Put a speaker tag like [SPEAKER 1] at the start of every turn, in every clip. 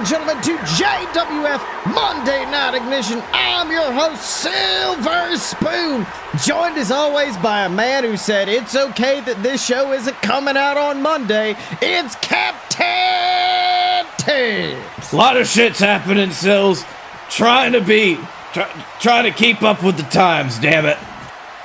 [SPEAKER 1] and gentlemen, to JWF Monday Night Ignition. I'm your host, Silver Spoon, joined as always by a man who said it's okay that this show isn't coming out on Monday. It's Captain Tibbs.
[SPEAKER 2] A lot of shit's happening, Sills. Trying to keep up with the times, damn it.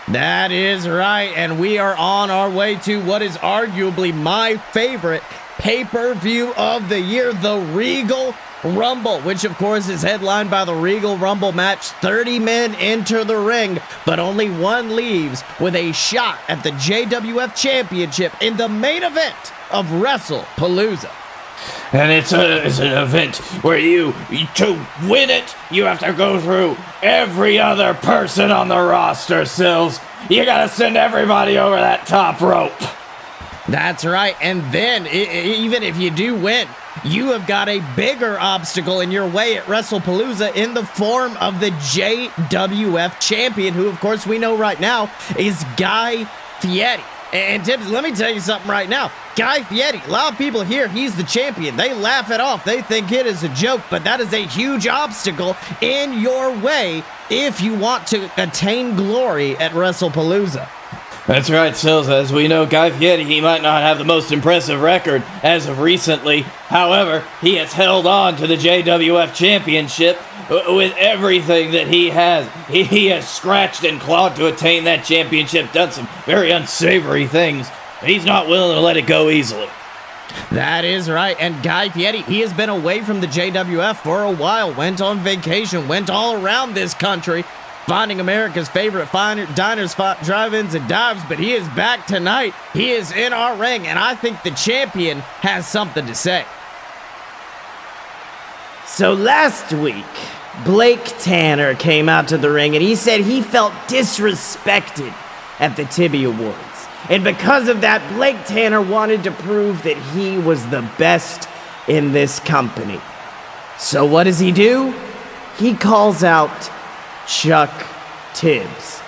[SPEAKER 1] That is right, and we are on our way to what is arguably my favorite pay-per-view of the year, the Regal Rumble, which of course is headlined by the Regal Rumble match. 30 men enter the ring, but only one leaves with a shot at the JWF Championship in the main event of WrestlePalooza.
[SPEAKER 2] And it's an event where to win it, you have to go through every other person on the roster, Sills. You gotta send everybody over that top rope.
[SPEAKER 1] That's right, and then, even if you do win, you have got a bigger obstacle in your way at WrestlePalooza in the form of the JWF Champion, who, of course, we know right now is Guy Fieri. And Tibbs, let me tell you something right now. Guy Fieri, a lot of people here, he's the champion. They laugh it off. They think it is a joke, but that is a huge obstacle in your way if you want to attain glory at WrestlePalooza.
[SPEAKER 2] That's right, Sills. As we know, Guy Fieri, he might not have the most impressive record as of recently. However, he has held on to the JWF Championship with everything that he has. He has scratched and clawed to attain that championship, done some very unsavory things. He's not willing to let it go easily.
[SPEAKER 1] That is right, and Guy Fieri, he has been away from the JWF for a while, went on vacation, went all around this country, finding America's favorite diners, drive-ins, and dives, but he is back tonight. He is in our ring, and I think the champion has something to say.
[SPEAKER 3] So last week, Blake Tanner came out to the ring, and he said he felt disrespected at the Tibby Awards. And because of that, Blake Tanner wanted to prove that he was the best in this company. So what does he do? He calls out Chuck Tibbs.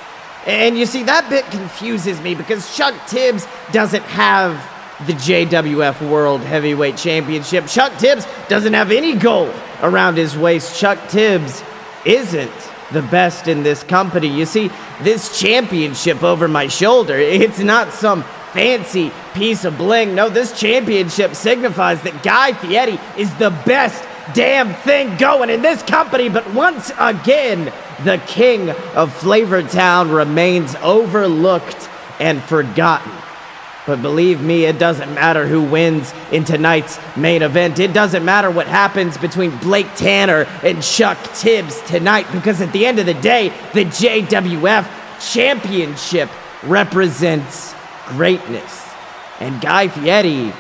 [SPEAKER 3] And you see, that bit confuses me because Chuck Tibbs doesn't have the JWF World Heavyweight Championship. Chuck Tibbs doesn't have any gold around his waist. Chuck Tibbs isn't the best in this company. You see, this championship over my shoulder, it's not some fancy piece of bling. No, this championship signifies that Guy Fieri is the best damn thing going in this company. But once again, the king of Flavortown remains overlooked and forgotten. But believe me, it doesn't matter who wins in tonight's main event. It doesn't matter what happens between Blake Tanner and Chuck Tibbs tonight, because at the end of the day, the JWF Championship represents greatness. And Guy Fieri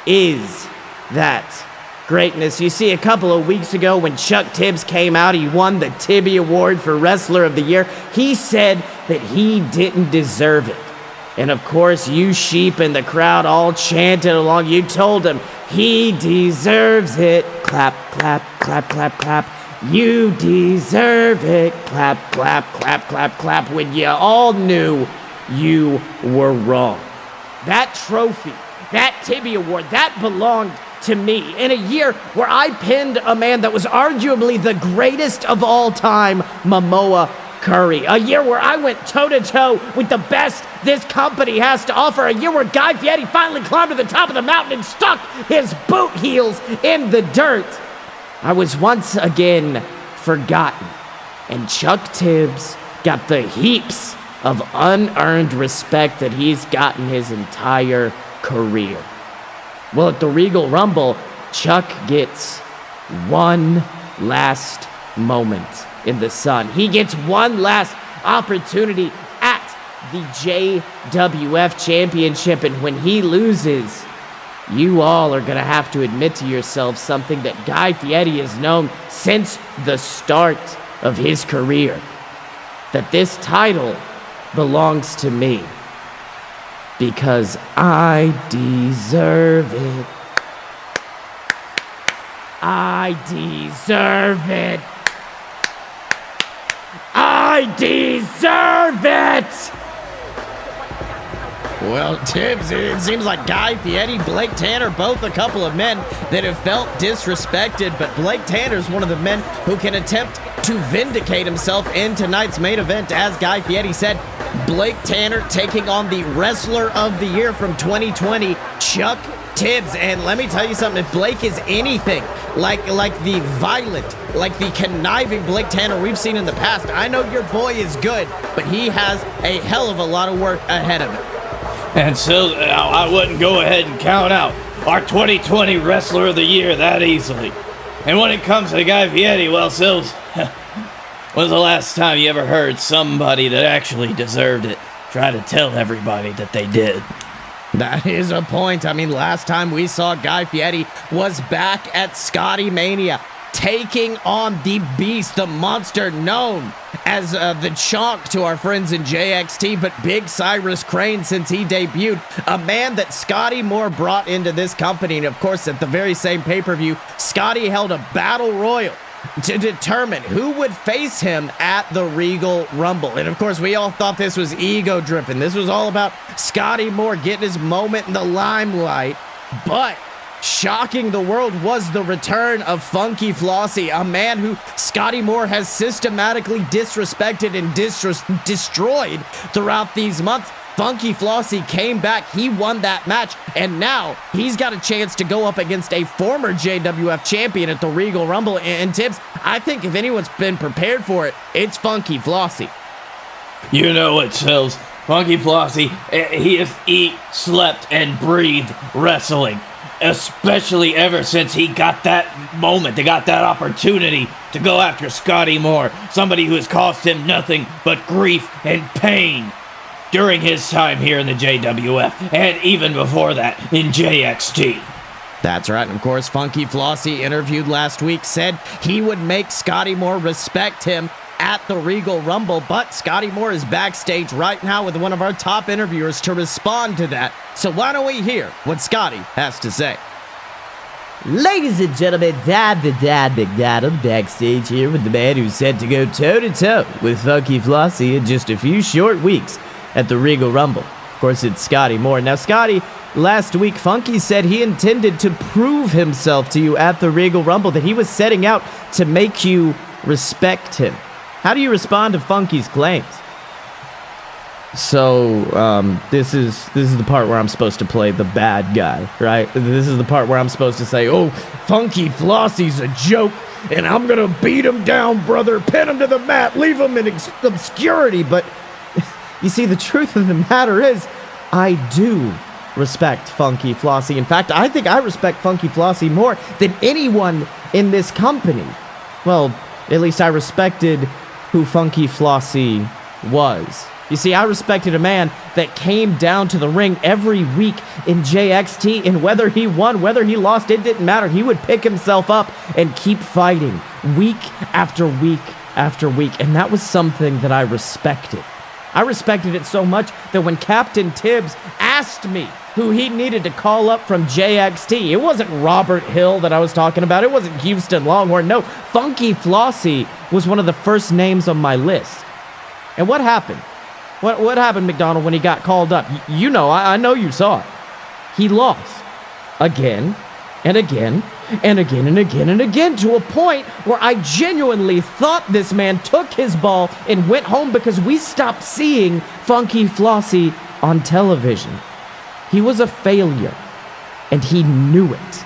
[SPEAKER 3] is that greatness. You see, a couple of weeks ago when Chuck Tibbs came out, he won the Tibby Award for Wrestler of the Year. He said that he didn't deserve it. And of course, you sheep in the crowd all chanted along. You told him he deserves it. Clap, clap, clap, clap, clap. You deserve it. Clap, clap, clap, clap, clap. When you all knew you were wrong. That trophy, that Tibby Award, that belonged to me in a year where I pinned a man that was arguably the greatest of all time, Momoa Curry. A year where I went toe-to-toe with the best this company has to offer. A year where Guy Fieri finally climbed to the top of the mountain and stuck his boot heels in the dirt. I was once again forgotten, and Chuck Tibbs got the heaps of unearned respect that he's gotten his entire career. Well, at the Regal Rumble, Chuck gets one last moment in the sun. He gets one last opportunity at the JWF Championship, and when he loses, you all are going to have to admit to yourselves something that Guy Fieri has known since the start of his career, that this title belongs to me because I deserve it. I deserve it. I deserve it!
[SPEAKER 1] Well, Tibbs, it seems like Guy Fieri, Blake Tanner, both a couple of men that have felt disrespected, but Blake Tanner's one of the men who can attempt to vindicate himself in tonight's main event. As Guy Fieri said, Blake Tanner taking on the Wrestler of the Year from 2020, Chuck Tibbs. And let me tell you something, if Blake is anything like the violent, like the conniving Blake Tanner we've seen in the past, I know your boy is good, but he has a hell of a lot of work ahead of him.
[SPEAKER 2] And so I wouldn't go ahead and count out our 2020 Wrestler of the Year that easily. And when it comes to Guy Fieri, well, Sills, when's the last time you ever heard somebody that actually deserved it try to tell everybody that they did?
[SPEAKER 1] That is a point. I mean, last time we saw Guy Fieri was back at Scottye Mania, taking on the beast, the monster known as the Chonk to our friends in JXT, but Big Cyrus Crane since he debuted, a man that Scotty Moore brought into this company. And of course, at the very same pay-per-view, Scotty held a battle royal to determine who would face him at the Regal Rumble. And of course, we all thought this was ego-driven. This was all about Scotty Moore getting his moment in the limelight, but shocking the world was the return of Funky Flossie, a man who Scotty Moore has systematically disrespected and destroyed throughout these months. Funky Flossie came back, he won that match, and now he's got a chance to go up against a former JWF champion at the Regal Rumble. And Tibbs, I think if anyone's been prepared for it, it's Funky Flossie.
[SPEAKER 2] You know it, Sills. Funky Flossie, he has eat, slept, and breathed wrestling. Especially ever since he got that moment, they got that opportunity to go after Scotty Moore, somebody who has cost him nothing but grief and pain during his time here in the JWF, and even before that in JXT.
[SPEAKER 1] That's right, and of course, Funky Flossie, interviewed last week, said he would make Scotty Moore respect him at the Regal Rumble, but Scotty Moore is backstage right now with one of our top interviewers to respond to that. So why don't we hear what Scotty has to say?
[SPEAKER 3] Ladies and gentlemen, Dad McDonald backstage here with the man who's set to go toe-to-toe with Funky Flossie in just a few short weeks at the Regal Rumble. Of course, it's Scotty Moore. Now, Scotty, last week, Funky said he intended to prove himself to you at the Regal Rumble, that he was setting out to make you respect him. How do you respond to Funky's claims? So, this is the part where I'm supposed to play the bad guy, right? This is the part where I'm supposed to say, oh, Funky Flossie's a joke, and I'm gonna beat him down, brother, pin him to the mat, leave him in obscurity. But you see, the truth of the matter is, I do respect Funky Flossie. In fact, I think I respect Funky Flossie more than anyone in this company. Well, at least I respected who Funky Flossie was. You see, I respected a man that came down to the ring every week in JXT, and whether he won, whether he lost, it didn't matter. He would pick himself up and keep fighting week after week after week, and that was something that I respected. I respected it so much that when Captain Tibbs asked me who he needed to call up from JXT, it wasn't Robert Hill that I was talking about. It wasn't Houston Longhorn. No, Funky Flossie was one of the first names on my list. And what happened? What happened, McDonald, when he got called up? You know, I know you saw it. He lost. Again, and again, and again, and again, and again, to a point where I genuinely thought this man took his ball and went home because we stopped seeing Funky Flossie on television. He was a failure, and he knew it.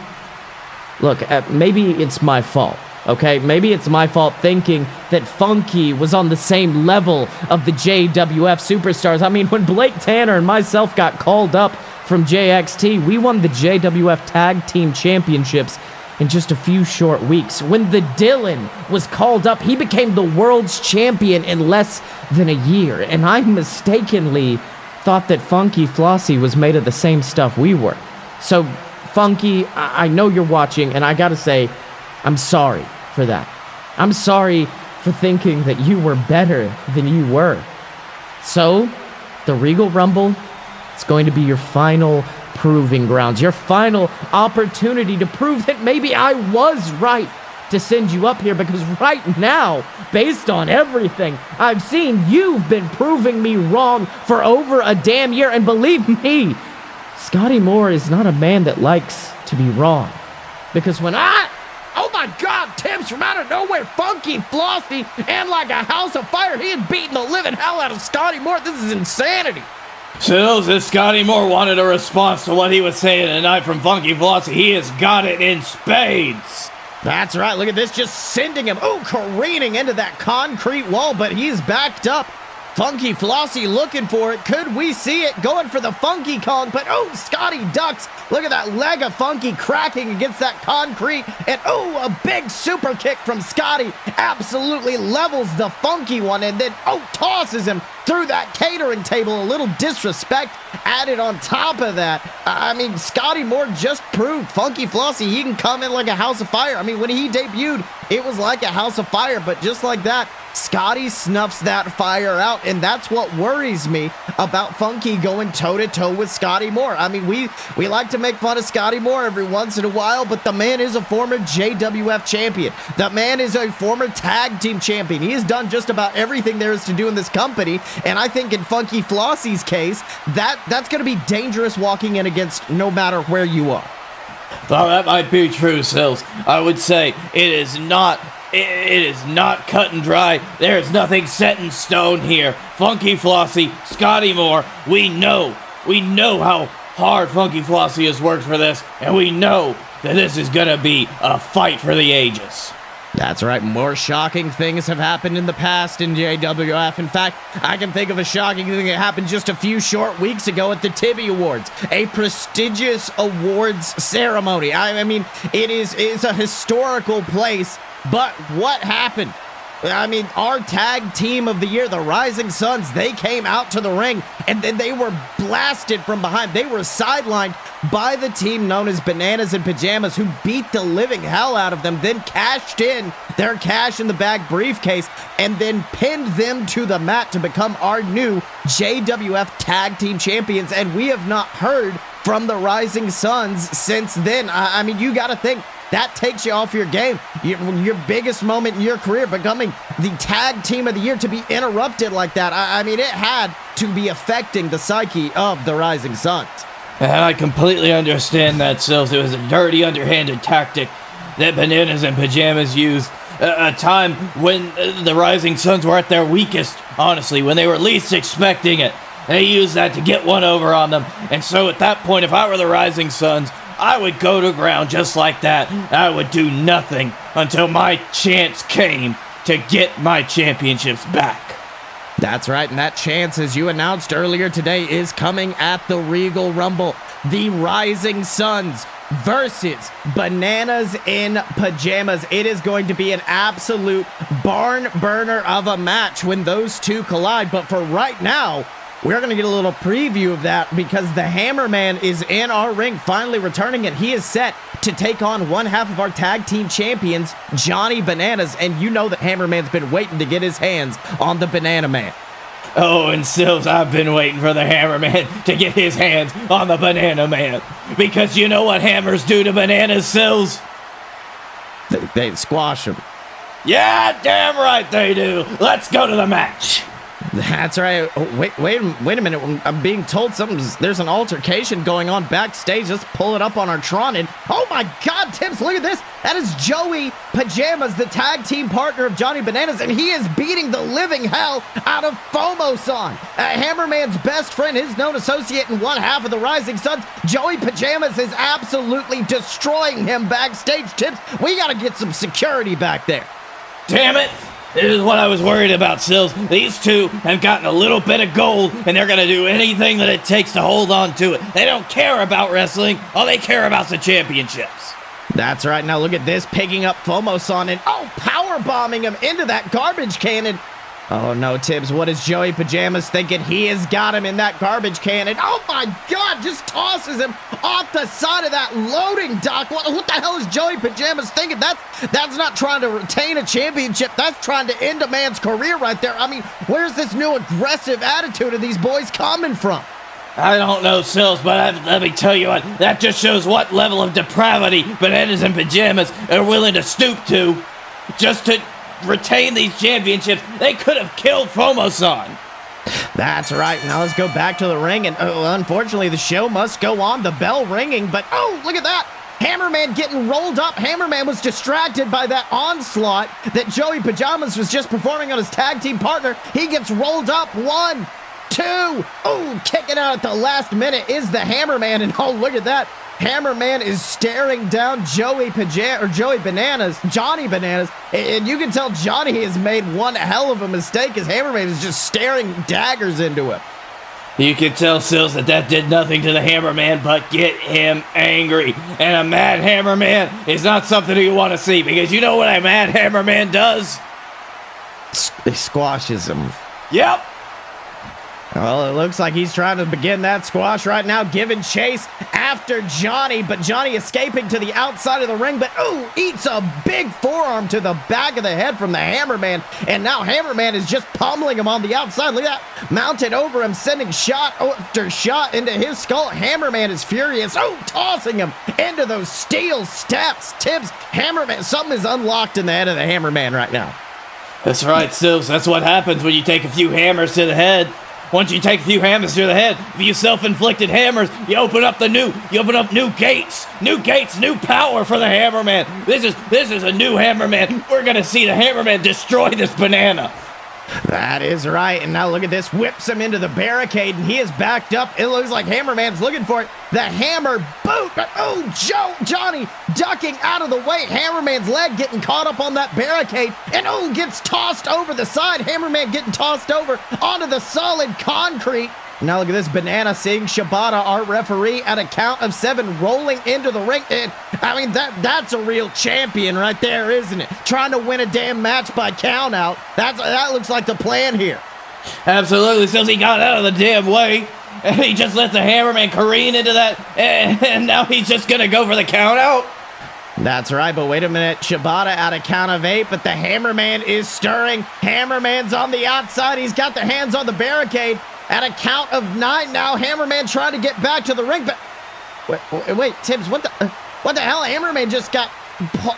[SPEAKER 3] Look, maybe it's my fault, okay? Maybe it's my fault thinking that Funky was on the same level of the JWF superstars. I mean, when Blake Tanner and myself got called up from JXT, we won the JWF Tag Team Championships in just a few short weeks. When the Dylan was called up, he became the world's champion in less than a year. And I mistakenly thought that Funky Flossie was made of the same stuff we were. So, Funky, I know you're watching, and I gotta say, I'm sorry for that. I'm sorry for thinking that you were better than you were. So, the Regal Rumble, it's going to be your final proving grounds, your final opportunity to prove that maybe I was right to send you up here because right now, based on everything I've seen, you've been proving me wrong for over a damn year. And believe me, Scottye Moore is not a man that likes to be wrong. Because oh my God, Tibbs, from out of nowhere, Funky Flossie, and like a house of fire, he had beaten the living hell out of Scottye Moore. This is insanity.
[SPEAKER 2] Sills, if Scottye Moore wanted a response to what he was saying tonight from Funky Flossie, he has got it in spades.
[SPEAKER 1] That's right. Look at this, just sending him, careening into that concrete wall, but he's backed up. Funky Flossie looking for it. Could we see it? Going for the Funky Kong, but Scottye ducks. Look at that leg of Funky cracking against that concrete. And a big super kick from Scottye. Absolutely levels the Funky one and then tosses him through that catering table. A little disrespect added on top of that. I mean, Scottye Moore just proved Funky Flossie, he can come in like a house of fire. I mean, when he debuted, it was like a house of fire, but just like that, Scottye snuffs that fire out, and that's what worries me about Funky going toe-to-toe with Scottye Moore. I mean, we like to make fun of Scottye Moore every once in a while, but the man is a former JWF champion. The man is a former tag team champion. He has done just about everything there is to do in this company, and I think in Funky Flossie's case, that's going to be dangerous walking in against no matter where you are.
[SPEAKER 2] Well, that might be true, Sills. I would say it is not cut and dry. There is nothing set in stone here. Funky Flossie, Scottye Moore, we know how hard Funky Flossie has worked for this, and we know that this is gonna be a fight for the ages.
[SPEAKER 1] That's right. More shocking things have happened in the past in JWF. In fact, I can think of a shocking thing that happened just a few short weeks ago at the Tibby Awards, a prestigious awards ceremony. I mean, it's a historical place, but what happened? I mean, our tag team of the year, the Rising Suns, they came out to the ring, and then they were blasted from behind. They were sidelined by the team known as Bananas and Pajamas, who beat the living hell out of them, then cashed in their cash in the bag briefcase, and then pinned them to the mat to become our new JWF Tag Team Champions. And we have not heard from the Rising Suns since then. I mean, you got to think, that takes you off your game. Your biggest moment in your career, becoming the tag team of the year, to be interrupted like that. I mean, it had to be affecting the psyche of the Rising Suns.
[SPEAKER 2] And I completely understand that, Sills. It was a dirty, underhanded tactic that Bananas and Pajamas used. A time when the Rising Suns were at their weakest, honestly, when they were least expecting it. They used that to get one over on them. And so at that point, if I were the Rising Suns, I would go to ground just like that. I would do nothing until my chance came to get my championships back.
[SPEAKER 1] That's right, and that chance, as you announced earlier today, is coming at the Regal Rumble. The Rising Suns versus Bananas in Pajamas. It is going to be an absolute barn burner of a match when those two collide. But for right now, we're going to get a little preview of that because the Hammerman is in our ring, finally returning, and he is set to take on one half of our tag team champions, Johnny Bananas. And you know that Hammerman's been waiting to get his hands on the Banana Man.
[SPEAKER 2] Oh, and Sills, I've been waiting for the Hammerman to get his hands on the Banana Man. Because you know what hammers do to bananas, Sills?
[SPEAKER 1] They squash him.
[SPEAKER 2] Yeah, damn right they do. Let's go to the match.
[SPEAKER 1] That's right. Oh, wait a minute. I'm being told there's an altercation going on backstage. Let's pull it up on our Tron. And oh my God, Tibbs, look at this. That is Joey Pajamas, the tag team partner of Johnny Bananas, and he is beating the living hell out of FOMO-san, Hammerman's best friend, his known associate and one half of the Rising Suns. Joey Pajamas is absolutely destroying him backstage. Tibbs, we got to get some security back there.
[SPEAKER 2] Damn it. This is what I was worried about, Sills. These two have gotten a little bit of gold, and they're going to do anything that it takes to hold on to it. They don't care about wrestling. All they care about is the championships.
[SPEAKER 1] That's right. Now look at this, picking up FOMO-san and power bombing him into that garbage cannon. Oh no, Tibbs, what is Joey Pajamas thinking? He has got him in that garbage cannon. Oh my God, just tosses him off the side of that loading dock. What the hell is Joey Pajamas thinking? That's not trying to retain a championship. That's trying to end a man's career right there. I mean, where's this new aggressive attitude of these boys coming from?
[SPEAKER 2] I don't know, Sills, but let me tell you what, that just shows what level of depravity Bananas in Pajamas are willing to stoop to just to retain these championships. They could have killed Fomo-san.
[SPEAKER 1] That's right. Now let's go back to the ring, and unfortunately, the show must go on. The bell ringing, but oh, look at that. Hammerman getting rolled up. Hammerman was distracted by that onslaught that Joey Pajamas was just performing on his tag team partner. He gets rolled up. 1, 2. Oh, kicking out at the last minute is the Hammerman, and oh, look at that. Hammerman is staring down Johnny Bananas, and you can tell Johnny has made one hell of a mistake as Hammerman is just staring daggers into him.
[SPEAKER 2] You can tell, Sills, that did nothing to the Hammerman but get him angry. And a mad Hammerman is not something you want to see, because you know what a mad Hammerman does?
[SPEAKER 1] He squashes him.
[SPEAKER 2] Yep.
[SPEAKER 1] Well, it looks like he's trying to begin that squash right now, giving chase after Johnny, but Johnny escaping to the outside of the ring, but ooh, eats a big forearm to the back of the head from the Hammerman, and now Hammerman is just pummeling him on the outside. Look at that, mounted over him, sending shot after shot into his skull. Hammerman is furious, tossing him into those steel steps. Tibbs, Hammerman, something is unlocked in the head of the Hammerman right now.
[SPEAKER 2] That's right, Sills, that's what happens when you take a few hammers to the head. Once you take a few hammers to the head, a few self-inflicted hammers, you open up new gates, new power for the Hammerman. This is a new Hammerman. We're gonna see the Hammerman destroy this banana.
[SPEAKER 1] That is right, and now look at this, whips him into the barricade, and he is backed up. It looks like Hammerman's looking for it. The hammer boot, but Johnny ducking out of the way. Hammerman's leg getting caught up on that barricade, and gets tossed over the side. Hammerman getting tossed over onto the solid concrete. Now look at this, Banana seeing Shibata, our referee, at a count of 7, rolling into the ring. And I mean, that's a real champion right there, isn't it? Trying to win a damn match by count out. That looks like the plan here.
[SPEAKER 2] Absolutely, since he got out of the damn way, and he just let the Hammerman careen into that, and now he's just gonna go for the count out.
[SPEAKER 1] That's right, but wait a minute. Shibata at a count of 8, but the Hammerman is stirring. Hammerman's on the outside. He's got the hands on the barricade. At a count of 9 now, Hammerman trying to get back to the ring, but wait, Tibbs, what the hell? Hammerman just got,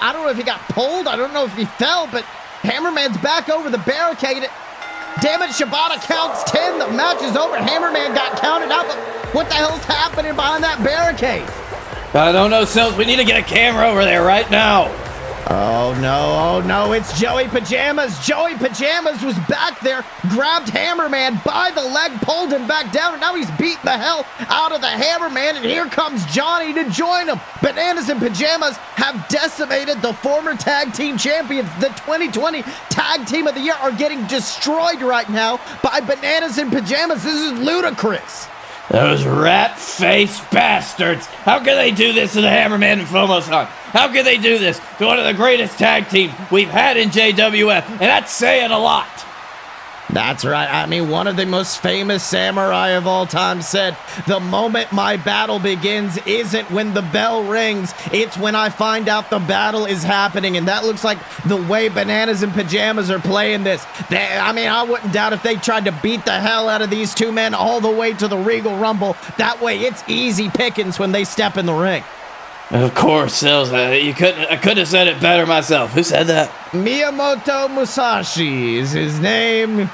[SPEAKER 1] I don't know if he got pulled, I don't know if he fell, but Hammerman's back over the barricade. Damn it, Shibata counts 10, the match is over. Hammerman got counted out, but what the hell's happening behind that barricade?
[SPEAKER 2] I don't know, Sills, we need to get a camera over there right now.
[SPEAKER 1] Oh no, it's Joey Pajamas. Joey Pajamas was back there, grabbed Hammerman by the leg, pulled him back down, and now he's beating the hell out of the Hammerman, and here comes Johnny to join him. Bananas and Pajamas have decimated the former tag team champions. The 2020 Tag Team of the Year are getting destroyed right now by Bananas and Pajamas. This is ludicrous.
[SPEAKER 2] Those rat-faced bastards. How can they do this to the Hammerman and Fomo-san? How can they do this to one of the greatest tag teams we've had in JWF? And that's saying a lot.
[SPEAKER 1] That's right. I mean, one of the most famous samurai of all time said, the moment my battle begins isn't when the bell rings, it's when I find out the battle is happening. And that looks like the way Bananas and Pajamas are playing this. I wouldn't doubt if they tried to beat the hell out of these two men all the way to the Regal Rumble. That way it's easy pickings when they step in the ring.
[SPEAKER 2] Of course, Sills. I could have said it better myself. Who said that?
[SPEAKER 1] Miyamoto Musashi is his name.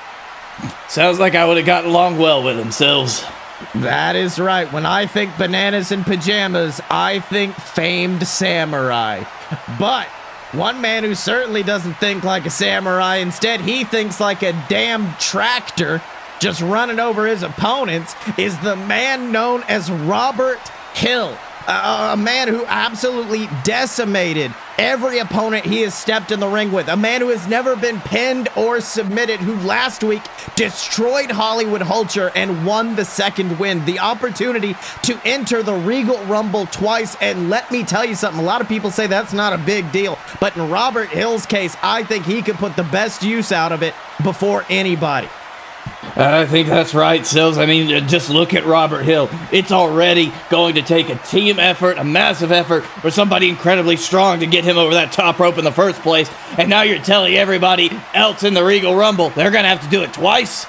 [SPEAKER 2] Sounds like I would have gotten along well with him, Sills.
[SPEAKER 1] That is right. When I think Bananas and Pajamas, I think famed samurai. But one man who certainly doesn't think like a samurai, instead he thinks like a damn tractor just running over his opponents, is the man known as Robert Hill. A man who absolutely decimated every opponent he has stepped in the ring with. A man who has never been pinned or submitted, who last week destroyed Hollywood Hulcher and won the second win. The opportunity to enter the Regal Rumble twice, and let me tell you something, a lot of people say that's not a big deal, but in Robert Hill's case, I think he could put the best use out of it before anybody.
[SPEAKER 2] I think that's right, Sills. I mean, just look at Robert Hill. It's already going to take a team effort, a massive effort, for somebody incredibly strong to get him over that top rope in the first place. And now you're telling everybody else in the Regal Rumble they're going to have to do it twice?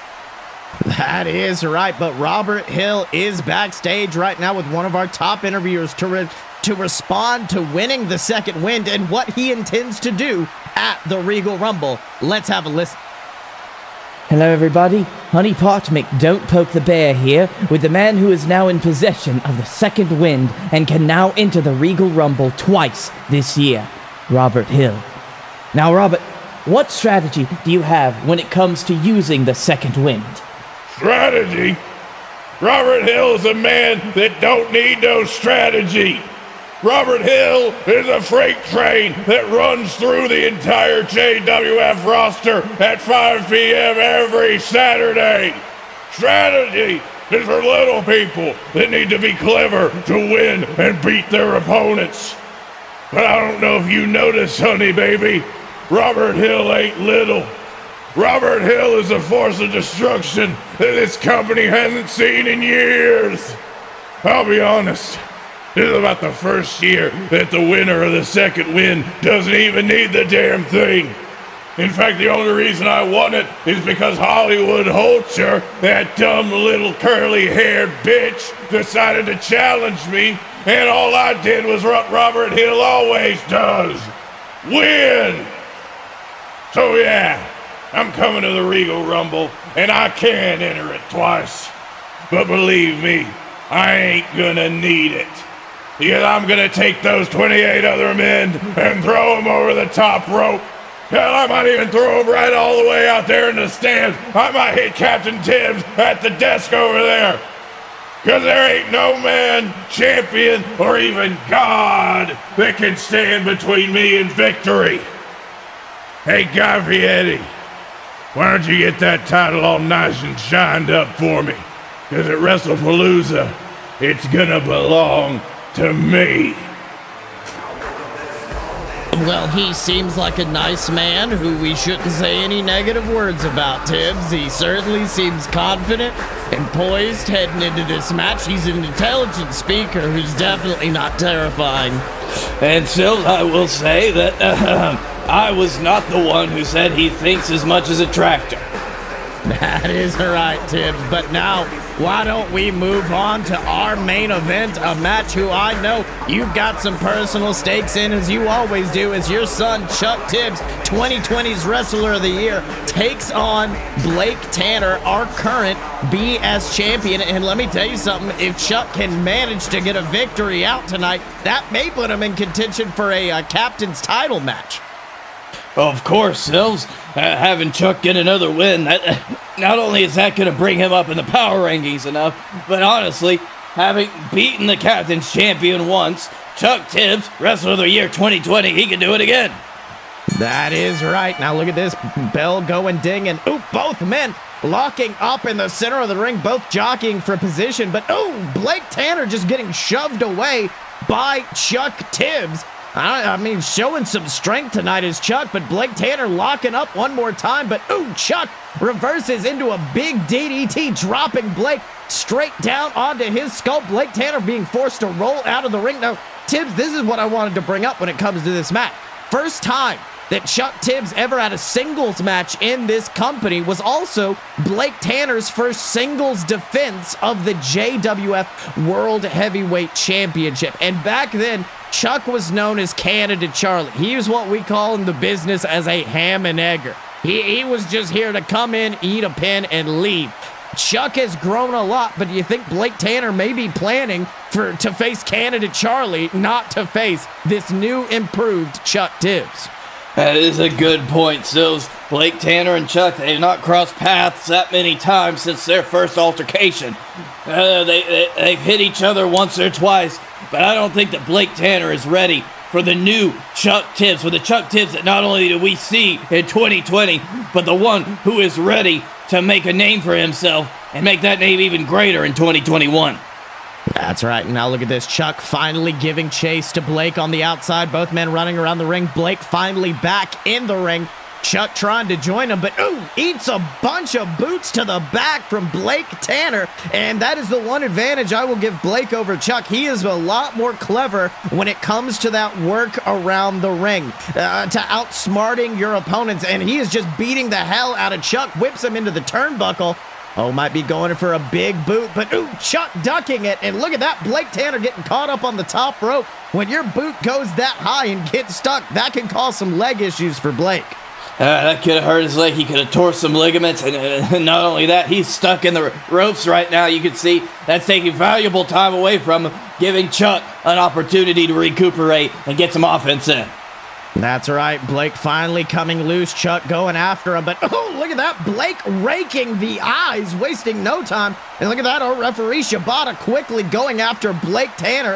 [SPEAKER 1] That is right, but Robert Hill is backstage right now with one of our top interviewers to respond to winning the second wind and what he intends to do at the Regal Rumble. Let's have a listen.
[SPEAKER 2] Hello everybody, Honey Pot McDon't Poke the Bear here with the man who is now in possession of the second wind and can now enter the Regal Rumble twice this year, Robert Hill. Now Robert, what strategy do you have when it comes to using the second wind?
[SPEAKER 4] Strategy? Robert Hill is a man that don't need no strategy. Robert Hill is a freight train that runs through the entire JWF roster at 5 p.m. every Saturday. Strategy is for little people that need to be clever to win and beat their opponents. But I don't know if you noticed, honey baby, Robert Hill ain't little. Robert Hill is a force of destruction that this company hasn't seen in years. I'll be honest. This is about the first year that the winner of the second win doesn't even need the damn thing. In fact, the only reason I won it is because Hollywood Hulcher, that dumb little curly-haired bitch, decided to challenge me, and all I did was what Robert Hill always does. Win! So yeah, I'm coming to the Regal Rumble, and I can enter it twice. But believe me, I ain't gonna need it. Because I'm gonna take those 28 other men and throw them over the top rope. Hell, I might even throw them right all the way out there in the stands. I might hit Captain Tibbs at the desk over there. Because there ain't no man, champion, or even God that can stand between me and victory. Hey, Guy Fieri, why don't you get that title all nice and shined up for me? Because at WrestlePalooza, it's gonna belong to me.
[SPEAKER 1] Well, he seems like a nice man who we shouldn't say any negative words about, Tibbs. He certainly seems confident and poised heading into this match. He's an intelligent speaker who's definitely not terrifying.
[SPEAKER 2] And still, I will say that I was not the one who said he thinks as much as a tractor.
[SPEAKER 1] That is right, Tibbs. But now, why don't we move on to our main event, a match who I know you've got some personal stakes in, as you always do, as your son, Chuck Tibbs, 2020's Wrestler of the Year, takes on Blake Tanner, our current BS champion. And let me tell you something, if Chuck can manage to get a victory out tonight, that may put him in contention for a captain's title match.
[SPEAKER 2] Of course, Sills. Having Chuck get another win, that not only is that going to bring him up in the power rankings enough, but honestly, having beaten the Captain's Champion once, Chuck Tibbs, Wrestler of the Year 2020, he can do it again.
[SPEAKER 1] That is right. Now look at this bell going ding, and both men locking up in the center of the ring, both jockeying for position, but Blake Tanner just getting shoved away by Chuck Tibbs. I mean, showing some strength tonight is Chuck, but Blake Tanner locking up one more time, but Chuck reverses into a big DDT, dropping Blake straight down onto his skull. Blake Tanner being forced to roll out of the ring. Now, Tibbs, this is what I wanted to bring up when it comes to this match. First time that Chuck Tibbs ever had a singles match in this company was also Blake Tanner's first singles defense of the JWF World Heavyweight Championship. And back then, Chuck was known as Canada Charlie. He was what we call in the business as a ham and egger. He was just here to come in, eat a pin, and leave. Chuck has grown a lot, but do you think Blake Tanner may be planning to face Canada Charlie, not to face this new improved Chuck Tibbs?
[SPEAKER 2] That is a good point, Sills. Blake Tanner and Chuck, they have not crossed paths that many times since their first altercation. They've hit each other once or twice, but I don't think that Blake Tanner is ready for the new Chuck Tibbs, for the Chuck Tibbs that not only do we see in 2020, but the one who is ready to make a name for himself and make that name even greater in 2021.
[SPEAKER 1] That's right. Now look at this. Chuck finally giving chase to Blake on the outside. Both men running around the ring. Blake finally back in the ring. Chuck trying to join him, but eats a bunch of boots to the back from Blake Tanner. And that is the one advantage I will give Blake over Chuck. He is a lot more clever when it comes to that work around the ring, to outsmarting your opponents. And he is just beating the hell out of Chuck, whips him into the turnbuckle. Oh, might be going for a big boot, but ooh, Chuck ducking it. And look at that, Blake Tanner getting caught up on the top rope. When your boot goes that high and gets stuck, that can cause some leg issues for Blake.
[SPEAKER 2] That could have hurt his leg. He could have tore some ligaments. And not only that, he's stuck in the ropes right now. You can see that's taking valuable time away from him, giving Chuck an opportunity to recuperate and get some offense in.
[SPEAKER 1] That's right, Blake finally coming loose, Chuck going after him, but oh, look at that, Blake raking the eyes, wasting no time, and look at that, our referee Shibata quickly going after Blake Tanner,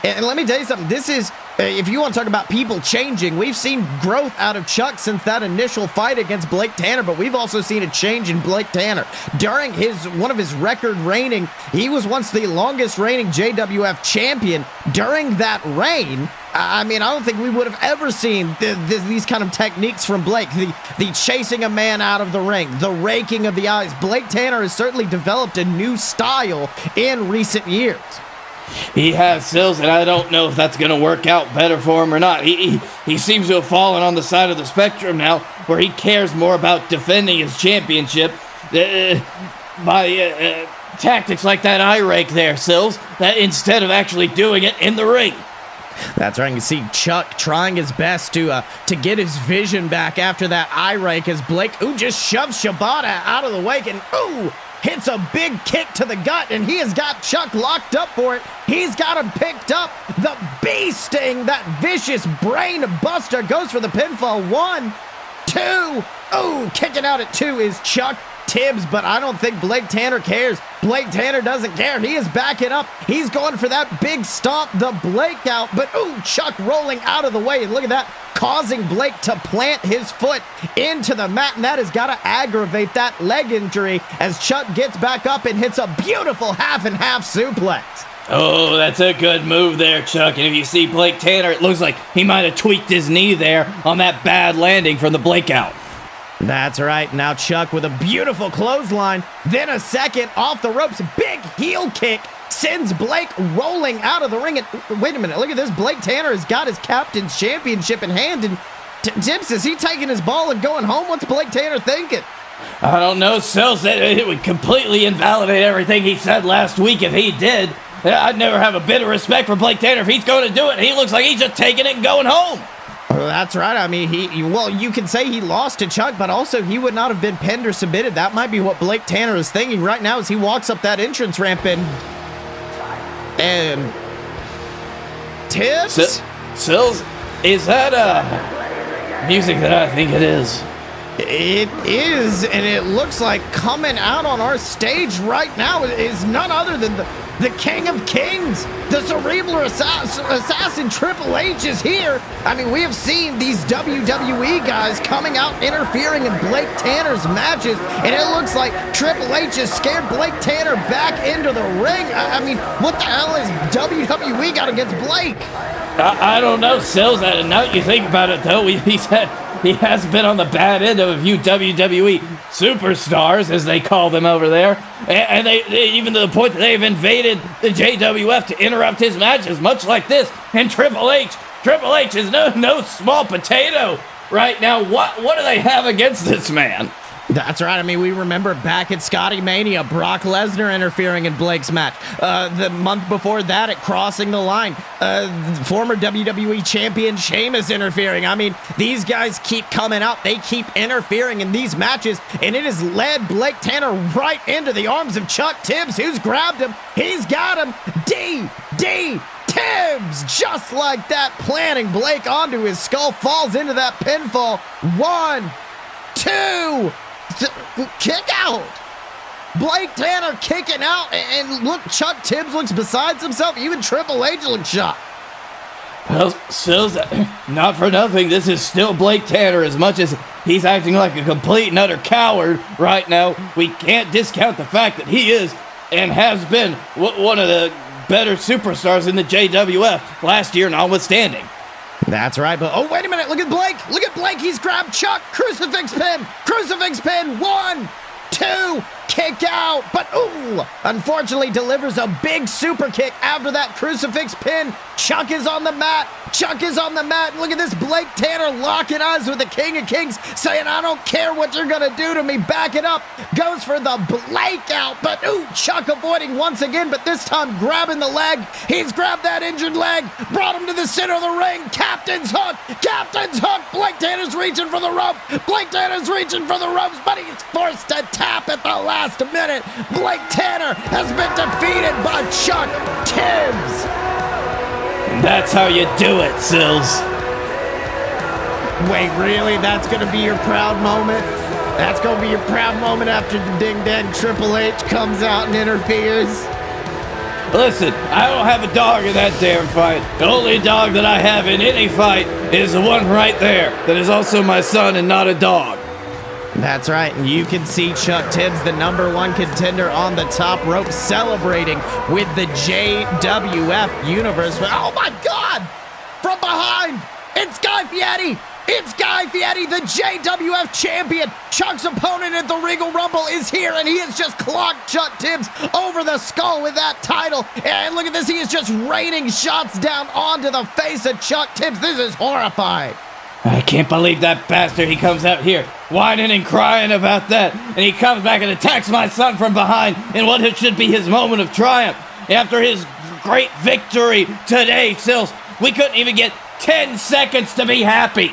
[SPEAKER 1] and let me tell you something, this is, if you want to talk about people changing, we've seen growth out of Chuck since that initial fight against Blake Tanner, but we've also seen a change in Blake Tanner. During one of his record reigning, he was once the longest reigning JWF champion. During that reign, I mean, I don't think we would have ever seen these kind of techniques from Blake. The chasing a man out of the ring, the raking of the eyes. Blake Tanner has certainly developed a new style in recent years.
[SPEAKER 2] He has, Sills, and I don't know if that's going to work out better for him or not. He seems to have fallen on the side of the spectrum now where he cares more about defending his championship by tactics like that eye rake there, Sills, that instead of actually doing it in the ring.
[SPEAKER 1] That's right. You see Chuck trying his best to get his vision back after that eye rake as Blake, just shoves Shibata out of the way and, hits a big kick to the gut, and he has got Chuck locked up for it. He's got him picked up. The bee sting, that vicious brain buster, goes for the pinfall. 1, 2. Kicking out at 2 is Chuck Tibbs, but I don't think Blake Tanner cares. Blake Tanner doesn't care. He is backing up. He's going for that big stomp, the Blake out, but Chuck rolling out of the way, and look at that, causing Blake to plant his foot into the mat, and that has got to aggravate that leg injury as Chuck gets back up and hits a beautiful half-and-half suplex.
[SPEAKER 2] Oh, that's a good move there, Chuck. And if you see Blake Tanner, it looks like he might have tweaked his knee there on that bad landing from the Blake out.
[SPEAKER 1] That's right. Now Chuck with a beautiful clothesline, then a second off the ropes, big heel kick, sends Blake rolling out of the ring. And wait a minute, look at this. Blake Tanner has got his captain's championship in hand, and Tibbs, is he taking his ball and going home? What's Blake Tanner thinking?
[SPEAKER 2] I don't know, Sills. It would completely invalidate everything he said last week if he did. I'd never have a bit of respect for Blake Tanner if he's going to do it. He looks like he's just taking it and going home.
[SPEAKER 1] That's right. I mean, you can say he lost to Chuck, but also he would not have been pinned or submitted. That might be what Blake Tanner is thinking right now as he walks up that entrance ramp and Tibbs?
[SPEAKER 2] Sills, is that music that I think it is?
[SPEAKER 1] It is, and it looks like coming out on our stage right now is none other than the King of Kings, the cerebral assassin Triple H is here. I mean, we have seen these WWE guys coming out interfering in Blake Tanner's matches, and it looks like Triple H has scared Blake Tanner back into the ring. I mean, what the hell has WWE got against Blake?
[SPEAKER 2] I don't know, Sills. Now that you think about it, though, he has been on the bad end of a few WWE superstars, as they call them over there. And they even to the point that they've invaded the JWF to interrupt his matches, much like this. And Triple H is no small potato right now. What do they have against this man?
[SPEAKER 1] That's right. I mean, we remember back at Scottye Mania, Brock Lesnar interfering in Blake's match. The month before that at Crossing the Line, former WWE champion Sheamus interfering. I mean, these guys keep coming out. They keep interfering in these matches, and it has led Blake Tanner right into the arms of Chuck Tibbs, who's grabbed him. He's got him. D. Tibbs, just like that, planting Blake onto his skull, falls into that pinfall. 1, 2... kick out. Blake Tanner kicking out, and look, Chuck Tibbs looks besides himself. Even Triple H looks shocked.
[SPEAKER 2] Well, Sills, not for nothing, this is still Blake Tanner. As much as he's acting like a complete and utter coward right now, we can't discount the fact that he is and has been one of the better superstars in the JWF last year notwithstanding.
[SPEAKER 1] That's right, but oh, wait a minute, look at Blake. Look at Blake, he's grabbed Chuck. Crucifix pin. 1, 2, kick out, but unfortunately delivers a big super kick after that crucifix pin. Chuck is on the mat. Look at this, Blake Tanner locking eyes with the King of Kings, saying, I don't care what you're gonna do to me, back it up. Goes for the Blake out, but Chuck avoiding once again, but this time grabbing the leg. He's grabbed that injured leg, brought him to the center of the ring. Captain's hook. Blake Tanner's reaching for the rope. But he's forced to tap at the last minute. Blake Tanner has been defeated by Chuck Tibbs.
[SPEAKER 2] That's how you do it, Sills.
[SPEAKER 1] Wait, really? That's going to be your proud moment? That's going to be your proud moment after the ding-dang Triple H comes out and interferes?
[SPEAKER 2] Listen, I don't have a dog in that damn fight. The only dog that I have in any fight is the one right there that is also my son and not a dog.
[SPEAKER 1] That's right, and you can see Chuck Tibbs, the ¡1 contender, on the top rope celebrating with the JWF Universe. Oh my God! From behind, it's Guy Fieri! The JWF champion. Chuck's opponent at the Regal Rumble is here, and he has just clocked Chuck Tibbs over the skull with that title. And look at this, he is just raining shots down onto the face of Chuck Tibbs. This is horrifying.
[SPEAKER 2] I can't believe that bastard. He comes out here whining and crying about that, and he comes back and attacks my son from behind in what should be his moment of triumph. After his great victory today, Sills, we couldn't even get 10 seconds to be happy.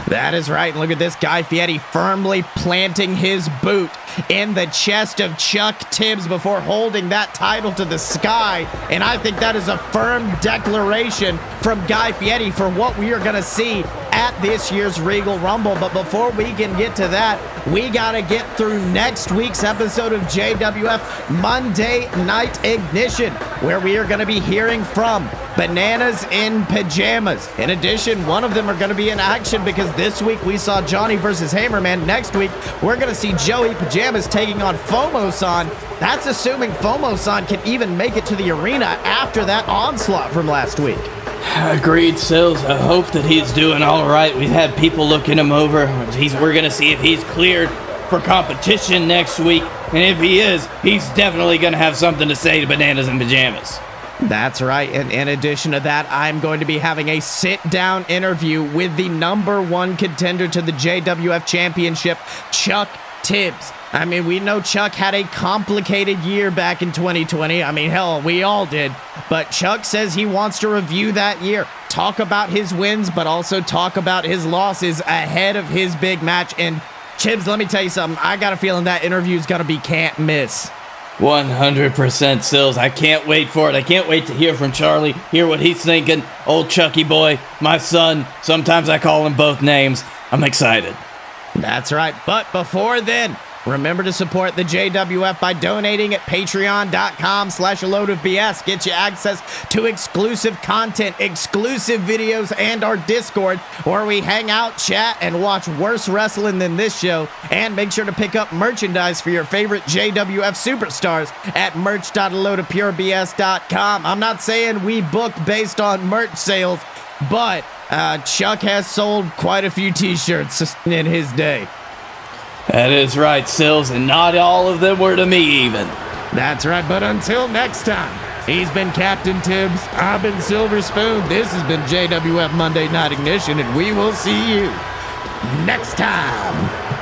[SPEAKER 1] That is right. Look at this, Guy Fieri firmly planting his boot in the chest of Chuck Tibbs before holding that title to the sky. And I think that is a firm declaration from Guy Fieri for what we are going to see at this year's Regal Rumble. But before we can get to that, we got to get through next week's episode of JWF Monday Night Ignition, where we are going to be hearing from Bananas in Pajamas. In addition, one of them are going to be in action because this week we saw Johnny versus Hammerman. Next week, we're going to see Joey Pajamas taking on Fomo-san. That's assuming Fomo-san can even make it to the arena after that onslaught from last week.
[SPEAKER 2] Agreed, Sills. I hope that he's doing all right. We've had people looking him over. We're going to see if he's cleared for competition next week. And if he is, he's definitely going to have something to say to Bananas in Pajamas.
[SPEAKER 1] That's right, and in addition to that, I'm going to be having a sit-down interview with the #1 contender to the JWF Championship, Chuck Tibbs. I mean, we know Chuck had a complicated year back in 2020. I mean, hell, we all did. But Chuck says he wants to review that year, talk about his wins, but also talk about his losses ahead of his big match. And Tibbs, let me tell you something. I got a feeling that interview is going to be can't miss.
[SPEAKER 2] 100% Sills. I can't wait for it. I can't wait to hear from Charlie, hear what he's thinking. Old Chucky boy, my son. Sometimes I call him both names. I'm excited.
[SPEAKER 1] That's right. But before then, remember to support the JWF by donating at patreon.com/aloadofbs. Get you access to exclusive content, exclusive videos, and our Discord where we hang out, chat, and watch worse wrestling than this show. And make sure to pick up merchandise for your favorite JWF superstars at merch.aloadofpurebs.com. I'm not saying we book based on merch sales, but Chuck has sold quite a few t-shirts in his day.
[SPEAKER 2] That is right, Sills, and not all of them were to me even.
[SPEAKER 1] That's right, but until next time, he's been Captain Tibbs, I've been Silver Spoon, this has been JWF Monday Night Ignition, and we will see you next time.